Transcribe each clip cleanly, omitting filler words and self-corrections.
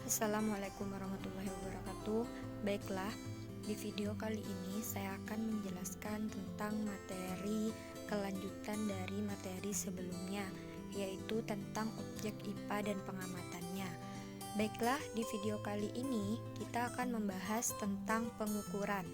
Assalamualaikum warahmatullahi wabarakatuh. Baiklah, di video kali ini saya akan menjelaskan tentang materi kelanjutan dari materi sebelumnya, yaitu tentang objek IPA dan pengamatannya. Baiklah, di video kali ini kita akan membahas tentang pengukuran.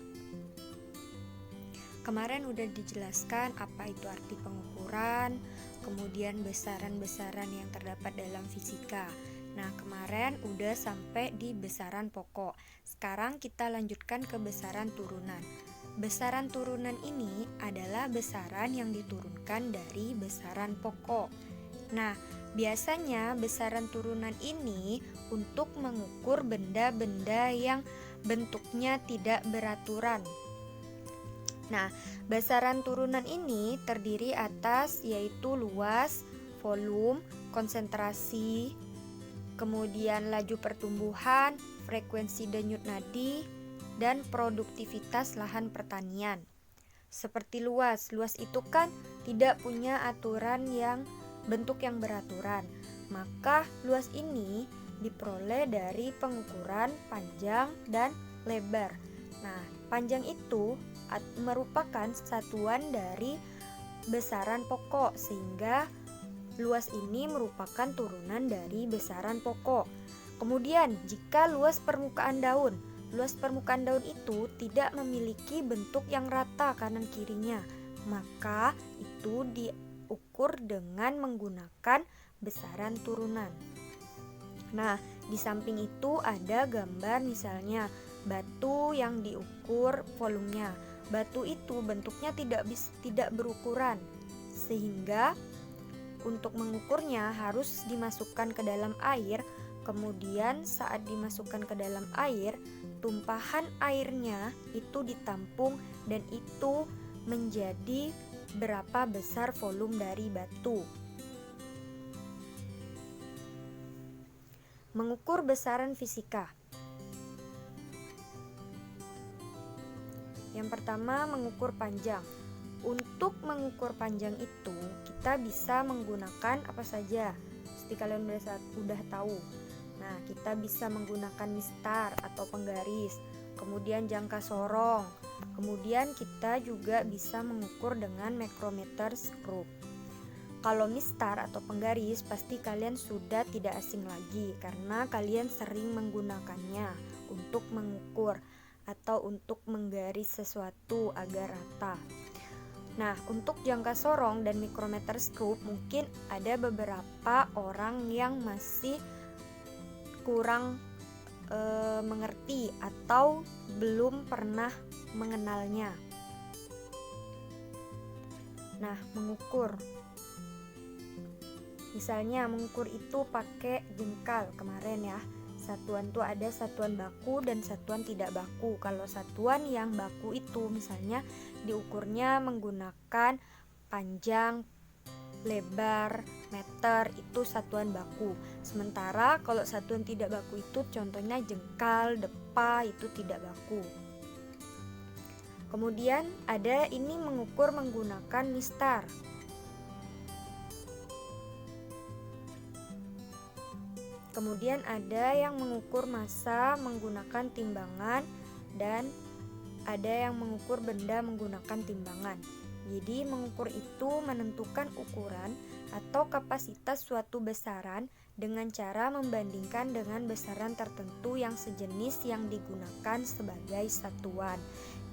Kemarin udah dijelaskan apa itu arti pengukuran, kemudian besaran-besaran yang terdapat dalam fisika. Nah, kemarin udah sampai di besaran pokok. Sekarang kita lanjutkan ke besaran turunan. Besaran turunan ini adalah besaran yang diturunkan dari besaran pokok. Nah, biasanya besaran turunan ini untuk mengukur benda-benda yang bentuknya tidak beraturan. Nah, besaran turunan ini terdiri atas yaitu luas, volume, konsentrasi, kemudian laju pertumbuhan, frekuensi denyut nadi, dan produktivitas lahan pertanian. Seperti luas itu kan tidak punya aturan yang bentuk yang beraturan. Maka luas ini diperoleh dari pengukuran panjang dan lebar. Nah, panjang itu merupakan satuan dari besaran pokok, sehingga luas ini merupakan turunan dari besaran pokok. Kemudian, jika luas permukaan daun itu tidak memiliki bentuk yang rata kanan kirinya, maka itu diukur dengan menggunakan besaran turunan. Nah, di samping itu ada gambar misalnya batu yang diukur volumenya. Batu itu bentuknya tidak berukuran, sehingga untuk mengukurnya harus dimasukkan ke dalam air. Kemudian saat dimasukkan ke dalam air, tumpahan airnya itu ditampung dan itu menjadi berapa besar volume dari batu. Mengukur besaran fisika. Yang pertama, mengukur panjang. Untuk mengukur panjang itu kita bisa menggunakan apa saja, seperti kalian udah tahu. Nah, kita bisa menggunakan mistar atau penggaris, kemudian jangka sorong. Kemudian kita juga bisa mengukur dengan micrometer scope. Kalau mistar atau penggaris pasti kalian sudah tidak asing lagi karena kalian sering menggunakannya untuk mengukur atau untuk menggaris sesuatu agar rata. Nah, untuk jangka sorong dan micrometer scope mungkin ada beberapa orang yang masih kurang mengerti atau belum pernah mengenalnya. Nah, mengukur. Misalnya mengukur itu pakai jengkal kemarin ya. Satuan tuh ada satuan baku dan satuan tidak baku. Kalau satuan yang baku itu misalnya diukurnya menggunakan panjang, lebar, meter, itu satuan baku. Sementara kalau satuan tidak baku itu contohnya jengkal, depa, itu tidak baku. Kemudian ada ini mengukur menggunakan mistar. Kemudian ada yang mengukur massa menggunakan timbangan dan ada yang mengukur benda menggunakan timbangan. Jadi mengukur itu menentukan ukuran atau kapasitas suatu besaran dengan cara membandingkan dengan besaran tertentu yang sejenis yang digunakan sebagai satuan.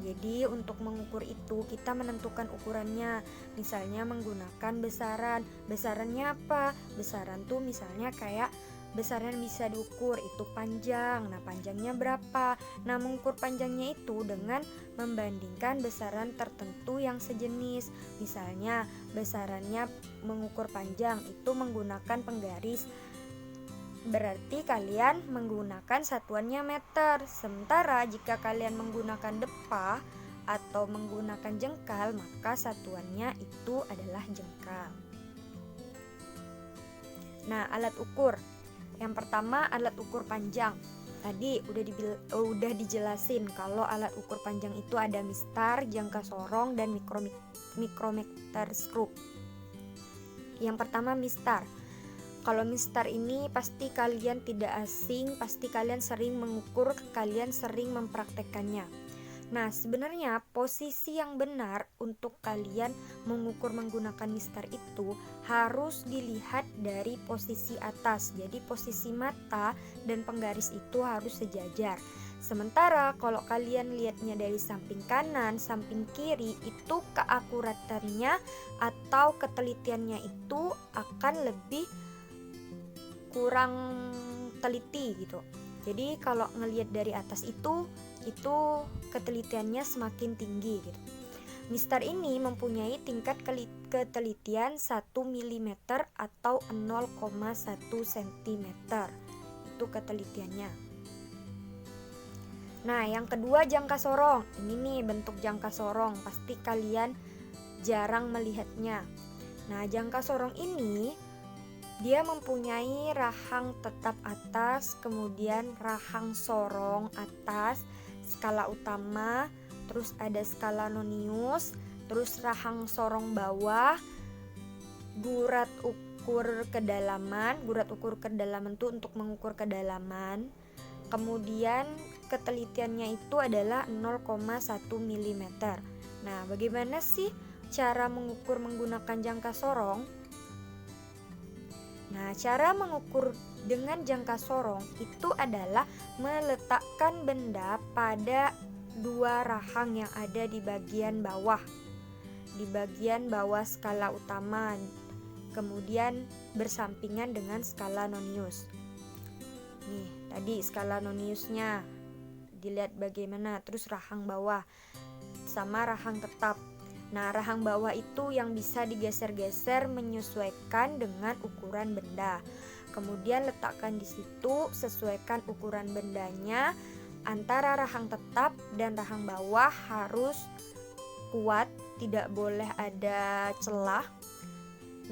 Jadi untuk mengukur itu kita menentukan ukurannya, misalnya menggunakan besaran. Besarannya apa? Besaran tuh misalnya kayak besaran bisa diukur itu panjang. Nah, panjangnya berapa? Nah, mengukur panjangnya itu dengan membandingkan besaran tertentu yang sejenis. Misalnya, besarannya mengukur panjang itu menggunakan penggaris. Berarti kalian menggunakan satuannya meter. Sementara jika kalian menggunakan depa atau menggunakan jengkal, maka satuannya itu adalah jengkal. Nah, alat ukur. Yang pertama, alat ukur panjang. Tadi udah dijelasin kalau alat ukur panjang itu ada mistar, jangka sorong, dan micrometer scope. Yang pertama, mistar. Kalau mistar ini pasti kalian tidak asing, pasti kalian sering mengukur, kalian sering mempraktekkannya. Nah, sebenarnya posisi yang benar untuk kalian mengukur menggunakan mistar itu harus dilihat dari posisi atas. Jadi posisi mata dan penggaris itu harus sejajar. Sementara kalau kalian lihatnya dari samping kanan, samping kiri, itu keakuratannya atau ketelitiannya itu akan lebih kurang teliti gitu. Jadi kalau ngelihat dari atas itu ketelitiannya semakin tinggi gitu. Mistar ini mempunyai tingkat ketelitian 1 mm atau 0,1 cm. Itu ketelitiannya. Nah, yang kedua jangka sorong. Ini nih bentuk jangka sorong, pasti kalian jarang melihatnya. Nah, jangka sorong ini dia mempunyai rahang tetap atas, kemudian rahang sorong atas, skala utama, terus ada skala nonius, terus rahang sorong bawah, gurat ukur kedalaman. Gurat ukur kedalaman itu untuk mengukur kedalaman. Kemudian ketelitiannya itu adalah 0,1 mm. Nah, bagaimana sih cara mengukur menggunakan jangka sorong? Nah, cara mengukur dengan jangka sorong itu adalah meletakkan benda pada dua rahang yang ada di bagian bawah. Di bagian bawah skala utama, kemudian bersampingan dengan skala nonius. Nih, tadi skala noniusnya dilihat bagaimana, terus rahang bawah sama rahang tetap. Nah, rahang bawah itu yang bisa digeser-geser menyesuaikan dengan ukuran benda. Kemudian letakkan di situ, sesuaikan ukuran bendanya. Antara rahang tetap dan rahang bawah harus kuat, tidak boleh ada celah.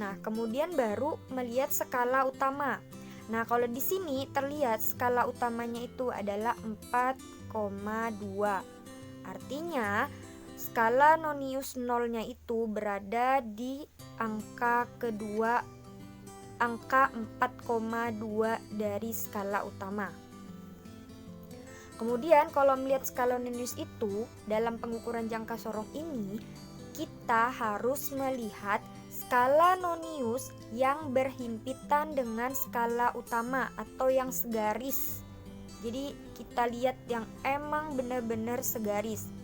Nah, kemudian baru melihat skala utama. Nah, kalau di sini terlihat skala utamanya itu adalah 4,2. Artinya skala nonius nolnya itu berada di angka kedua, angka 4,2 dari skala utama. Kemudian kalau melihat skala nonius itu dalam pengukuran jangka sorong ini, kita harus melihat skala nonius yang berhimpitan dengan skala utama atau yang segaris. Jadi kita lihat yang emang benar-benar segaris.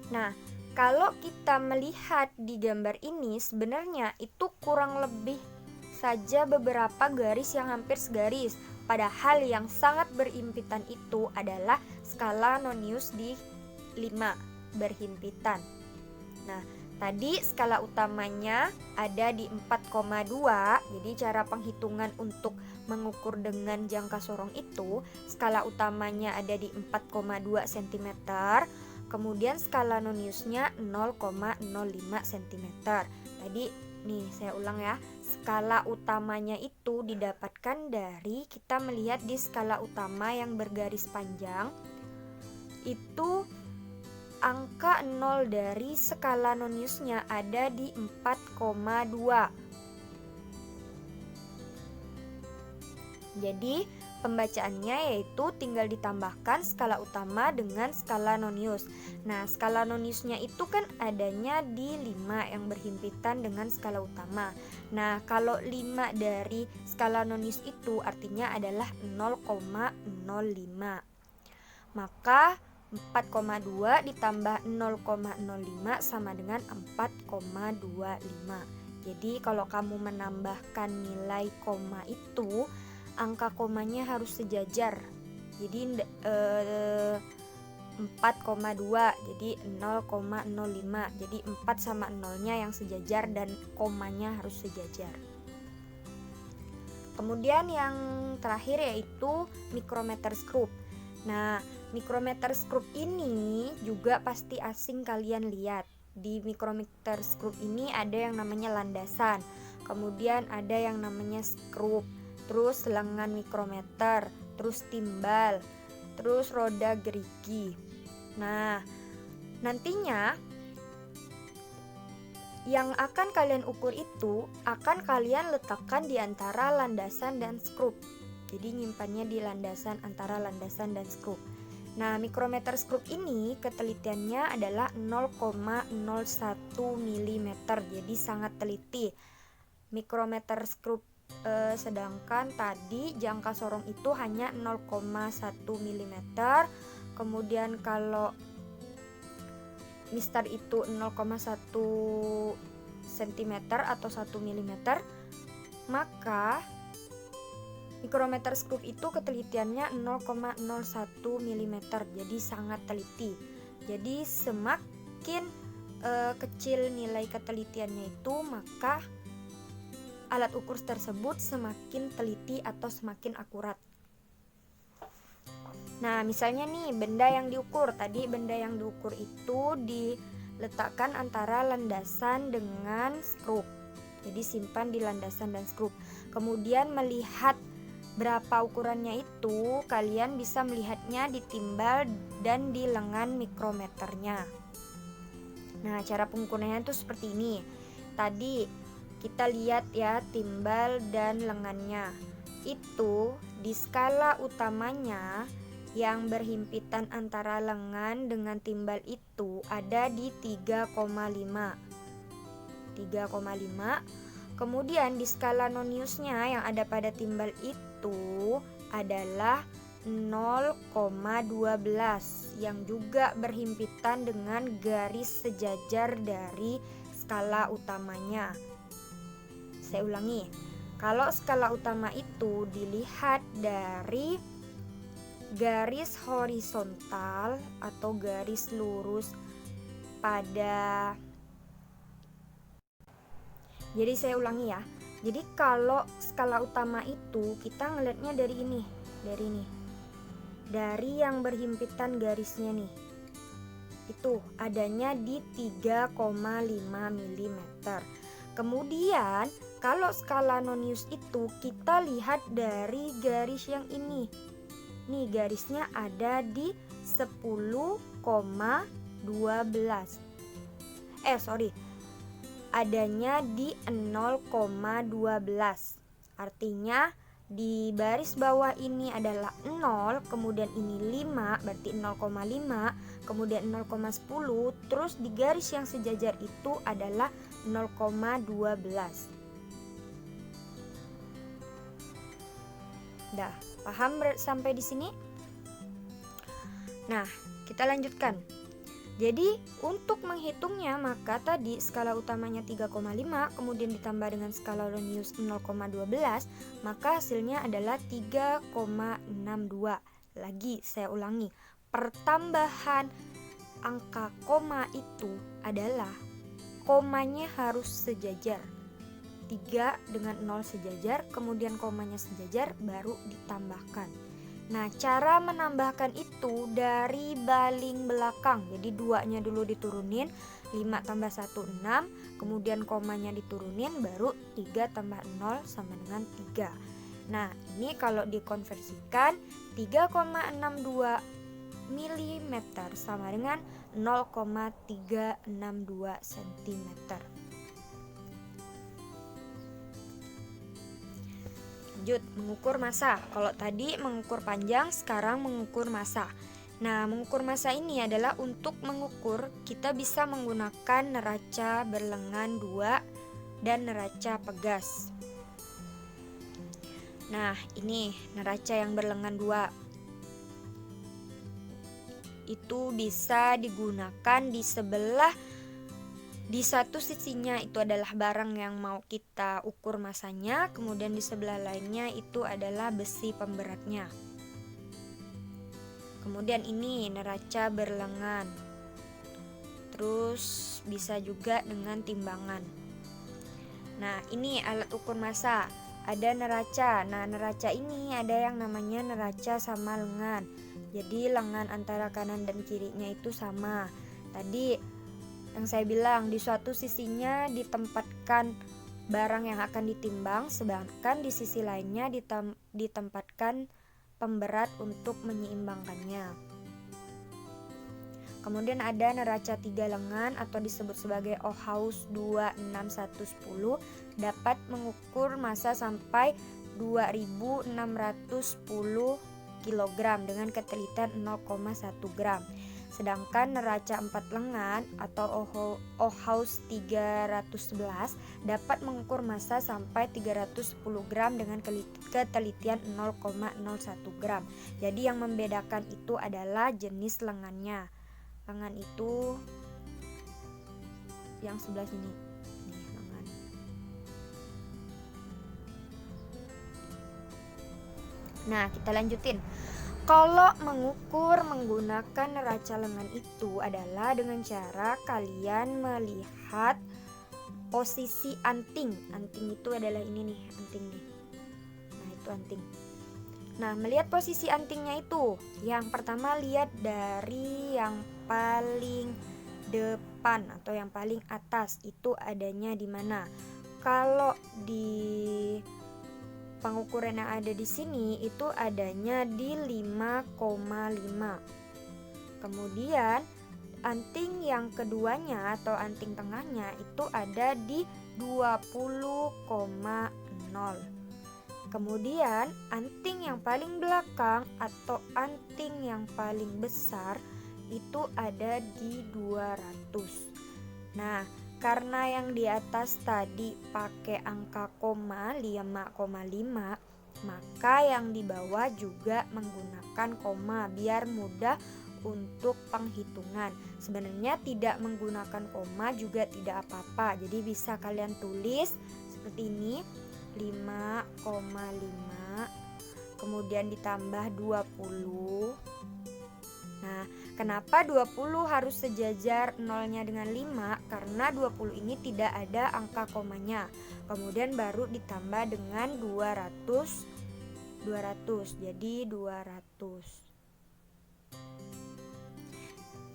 Nah, kalau kita melihat di gambar ini sebenarnya itu kurang lebih saja beberapa garis yang hampir segaris. Padahal yang sangat berhimpitan itu adalah skala nonius di 5 berhimpitan. Nah, tadi skala utamanya ada di 4,2. Jadi cara penghitungan untuk mengukur dengan jangka sorong itu, skala utamanya ada di 4,2 cm. Kemudian skala noniusnya 0,05 cm. Tadi nih saya ulang ya, skala utamanya itu didapatkan dari kita melihat di skala utama yang bergaris panjang itu angka 0 dari skala noniusnya ada di 4,2. Jadi pembacaannya yaitu tinggal ditambahkan skala utama dengan skala nonius. Nah, skala noniusnya itu kan adanya di 5 yang berhimpitan dengan skala utama. Nah, kalau 5 dari skala nonius itu artinya adalah 0,05. Maka 4,2 ditambah 0,05 sama dengan 4,25. Jadi kalau kamu menambahkan nilai koma itu, angka komanya harus sejajar. Jadi 4,2 jadi 0,05. Jadi 4 sama 0-nya yang sejajar dan komanya harus sejajar. Kemudian yang terakhir yaitu micrometer screw. Nah, micrometer screw ini juga pasti asing kalian lihat. Di micrometer screw ini ada yang namanya landasan, kemudian ada yang namanya skrup, terus lengan mikrometer, terus timbal, terus roda gerigi. Nah, nantinya yang akan kalian ukur itu akan kalian letakkan di antara landasan dan skrup. Jadi nyimpannya di landasan, antara landasan dan skrup. Nah, mikrometer skrup ini ketelitiannya adalah 0,01 mm. Jadi sangat teliti. Mikrometer skrup sedangkan tadi jangka sorong itu hanya 0,1 mm. Kemudian kalau mistar itu 0,1 cm atau 1 mm, maka mikrometer skrup itu ketelitiannya 0,01 mm. Jadi sangat teliti. Jadi semakin kecil nilai ketelitiannya itu, maka alat ukur tersebut semakin teliti atau semakin akurat. Nah, misalnya nih benda yang diukur. Tadi benda yang diukur itu diletakkan antara landasan dengan skrup. Jadi simpan di landasan dan skrup. Kemudian melihat berapa ukurannya itu, kalian bisa melihatnya di timbal dan di lengan mikrometernya. Nah, cara pengukurannya itu seperti ini. Tadi kita lihat ya timbal dan lengannya. Itu di skala utamanya yang berhimpitan antara lengan dengan timbal itu ada di 3,5. Kemudian di skala noniusnya yang ada pada timbal itu adalah 0,12 yang juga berhimpitan dengan garis sejajar dari skala utamanya. Saya ulangi, kalau skala utama itu dilihat dari garis horizontal atau garis lurus pada. Jadi saya ulangi ya. Jadi kalau skala utama itu kita ngelihatnya dari ini. Dari yang berhimpitan garisnya nih. Itu adanya di 3,5 mm. Kemudian kalau skala nonius itu kita lihat dari garis yang ini. Nih garisnya ada di 10,12. Adanya di 0,12. Artinya di baris bawah ini adalah 0, kemudian ini 5, berarti 0,5, kemudian 0,10, terus di garis yang sejajar itu adalah 0,12. Dah, paham sampai di sini? Nah, kita lanjutkan. Jadi, untuk menghitungnya maka tadi skala utamanya 3,5 kemudian ditambah dengan skala nonius 0,12, maka hasilnya adalah 3,62. Lagi saya ulangi, pertambahan angka koma itu adalah komanya harus sejajar. 3 dengan 0 sejajar, kemudian komanya sejajar, baru ditambahkan. Nah, cara menambahkan itu dari baling belakang. Jadi 2-nya dulu diturunin, 5 tambah 1, 6, kemudian komanya diturunin, baru 3 tambah 0 sama dengan 3. Nah, ini kalau dikonversikan 3,62 mm sama dengan 0,362 cm. Lanjut, mengukur massa. Kalau tadi mengukur panjang, sekarang mengukur massa. Nah, mengukur massa ini adalah untuk mengukur, kita bisa menggunakan neraca berlengan 2 dan neraca pegas. Nah, ini neraca yang berlengan 2. Itu bisa digunakan di satu sisinya itu adalah barang yang mau kita ukur massanya, kemudian di sebelah lainnya itu adalah besi pemberatnya. Kemudian ini neraca berlengan. Terus bisa juga dengan timbangan. Nah, ini alat ukur massa. Ada neraca. Nah, neraca ini ada yang namanya neraca sama lengan. Jadi lengan antara kanan dan kirinya itu sama. Tadi yang saya bilang, di suatu sisinya ditempatkan barang yang akan ditimbang, sedangkan di sisi lainnya ditempatkan pemberat untuk menyeimbangkannya. Kemudian ada neraca 3 lengan atau disebut sebagai Ohaus 26110 dapat mengukur massa sampai 2610 kg dengan ketelitian 0,1 gram. Sedangkan neraca 4 lengan atau Ohaus 311 dapat mengukur massa sampai 310 gram dengan ketelitian 0,01 gram. Jadi yang membedakan itu adalah jenis lengannya. Lengan itu yang sebelah sini. Nih, lengan. Nah, kita lanjutin. Kalau mengukur menggunakan neraca lengan itu adalah dengan cara kalian melihat posisi anting. Anting itu adalah ini nih, anting nih. Nah, itu anting. Nah, melihat posisi antingnya itu, yang pertama lihat dari yang paling depan atau yang paling atas itu adanya di mana. Kalau di pengukuran yang ada di sini itu adanya di 5,5. Kemudian anting yang keduanya atau anting tengahnya itu ada di 20,0. Kemudian anting yang paling belakang atau anting yang paling besar itu ada di 200. Nah, karena yang di atas tadi pakai angka koma 5,5, maka yang di bawah juga menggunakan koma biar mudah untuk penghitungan. Sebenarnya tidak menggunakan koma juga tidak apa-apa. Jadi bisa kalian tulis seperti ini, 5,5 kemudian ditambah 20. Nah, kenapa 20 harus sejajar nolnya dengan 5? Karena 20 ini tidak ada angka komanya. Kemudian baru ditambah dengan 200. Jadi 200.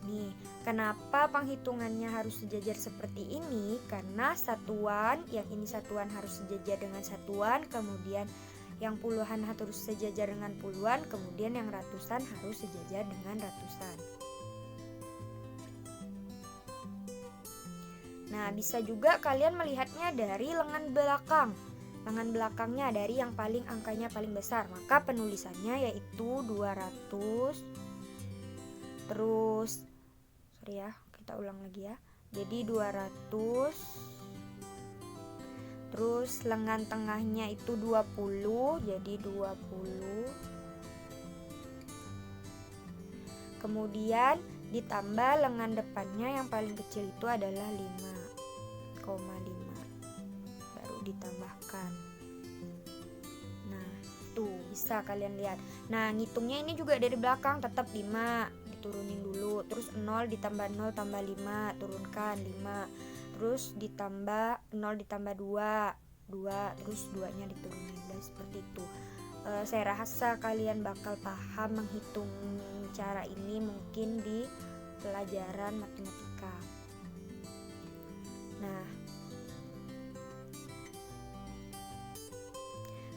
Nih, kenapa penghitungannya harus sejajar seperti ini? Karena satuan, yang ini satuan harus sejajar dengan satuan, kemudian yang puluhan harus sejajar dengan puluhan, kemudian yang ratusan harus sejajar dengan ratusan. Nah, bisa juga kalian melihatnya dari lengan belakang. Lengan belakangnya dari yang paling angkanya paling besar, maka penulisannya yaitu 200. Terus kita ulang lagi ya. Jadi 200. Terus lengan tengahnya itu 20, jadi 20. Kemudian ditambah lengan depannya yang paling kecil itu adalah 5,5. Baru ditambahkan. Nah, tuh bisa kalian lihat. Nah, ngitungnya ini juga dari belakang tetap 5, diturunin dulu. Terus 0 ditambah 0 tambah 5, turunkan 5. Terus ditambah 0 ditambah 2, terus 2-nya diturunin. Dan seperti itu. Saya rasa kalian bakal paham menghitung cara ini mungkin di pelajaran matematika. Nah,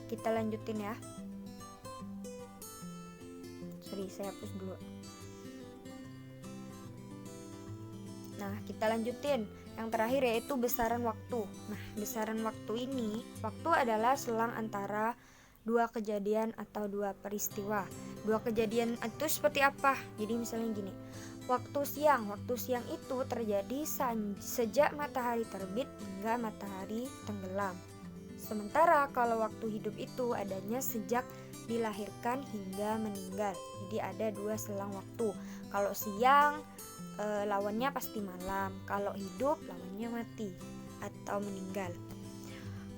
kita lanjutin ya. Saya hapus dulu. Nah, kita lanjutin. Yang terakhir yaitu besaran waktu. Nah, besaran waktu ini, waktu adalah selang antara dua kejadian atau dua peristiwa. Dua kejadian itu seperti apa? Jadi misalnya gini, waktu siang itu terjadi sejak matahari terbit hingga matahari tenggelam. Sementara kalau waktu hidup itu adanya sejak dilahirkan hingga meninggal. Jadi ada dua selang waktu. Kalau siang lawannya pasti malam, kalau hidup lawannya mati atau meninggal.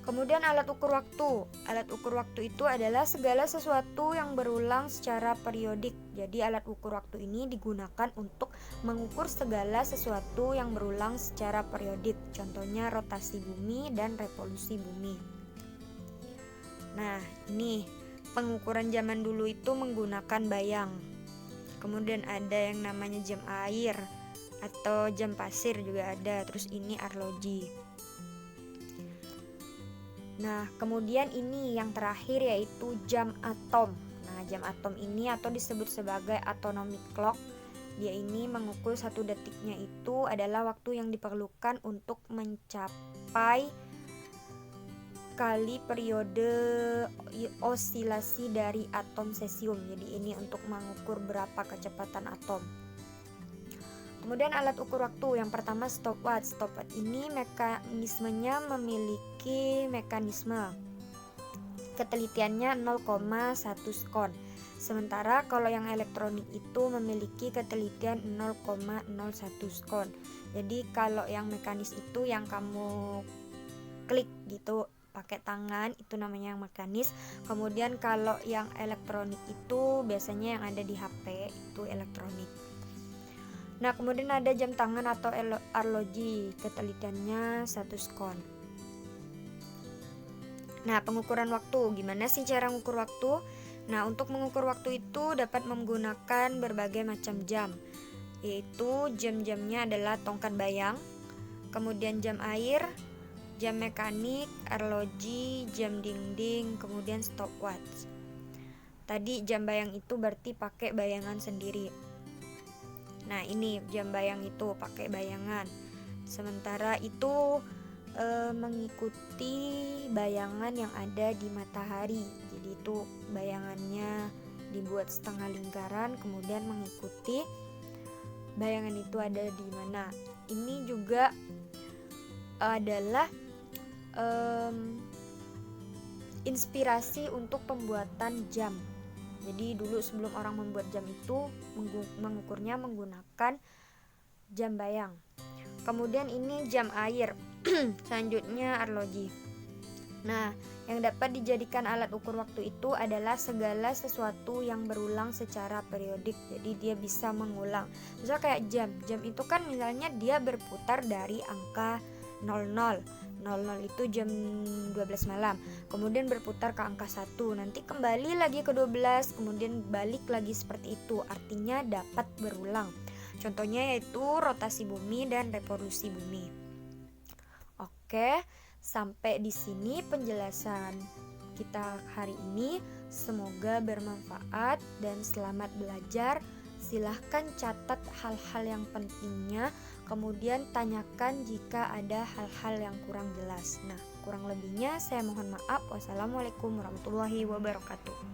Kemudian alat ukur waktu. Alat ukur waktu itu adalah segala sesuatu yang berulang secara periodik. Jadi alat ukur waktu ini digunakan untuk mengukur segala sesuatu yang berulang secara periodik. Contohnya rotasi bumi dan revolusi bumi. Nah, ini pengukuran zaman dulu itu menggunakan bayang. Kemudian ada yang namanya jam air atau jam pasir juga ada. Terus ini arloji. Nah, kemudian ini yang terakhir yaitu jam atom. Nah, jam atom ini atau disebut sebagai atomic clock Dia ini mengukur 1 detiknya itu adalah waktu yang diperlukan untuk mencapai kali periode osilasi dari atom cesium. Jadi ini untuk mengukur berapa kecepatan atom. Kemudian alat ukur waktu yang pertama stopwatch. Stopwatch ini mekanismenya memiliki mekanisme ketelitiannya 0,1 skon. Sementara kalau yang elektronik itu memiliki ketelitian 0,01 skon. Jadi kalau yang mekanis itu yang kamu klik gitu pakai tangan, itu namanya yang mekanis. Kemudian kalau yang elektronik itu biasanya yang ada di HP itu elektronik. Nah, kemudian ada jam tangan atau arloji, ketelitiannya 1 skon. Nah, pengukuran waktu. Gimana sih cara mengukur waktu? Nah, untuk mengukur waktu itu dapat menggunakan berbagai macam jam, yaitu jam-jamnya adalah tongkat bayang, kemudian jam air, jam mekanik, arloji, jam dinding, kemudian stopwatch. Tadi jam bayang itu berarti pakai bayangan sendiri. Nah, ini jam bayang itu pakai bayangan. Sementara itu mengikuti bayangan yang ada di matahari. Jadi itu bayangannya dibuat setengah lingkaran, kemudian mengikuti bayangan itu ada di mana. Ini juga adalah inspirasi untuk pembuatan jam. Jadi dulu sebelum orang membuat jam itu mengukurnya menggunakan jam bayang. Kemudian ini jam air. Selanjutnya arloji. Nah, yang dapat dijadikan alat ukur waktu itu adalah segala sesuatu yang berulang secara periodik. Jadi dia bisa mengulang. Misal kayak jam. Jam itu kan misalnya dia berputar dari angka 00. 00 itu jam 12 malam. Kemudian berputar ke angka 1. Nanti kembali lagi ke 12, kemudian balik lagi seperti itu. Artinya dapat berulang. Contohnya yaitu rotasi bumi dan revolusi bumi. Oke, sampai di sini penjelasan kita hari ini. Semoga bermanfaat dan selamat belajar. Silahkan catat hal-hal yang pentingnya, kemudian tanyakan jika ada hal-hal yang kurang jelas. Nah, kurang lebihnya saya mohon maaf. Wassalamualaikum warahmatullahi wabarakatuh.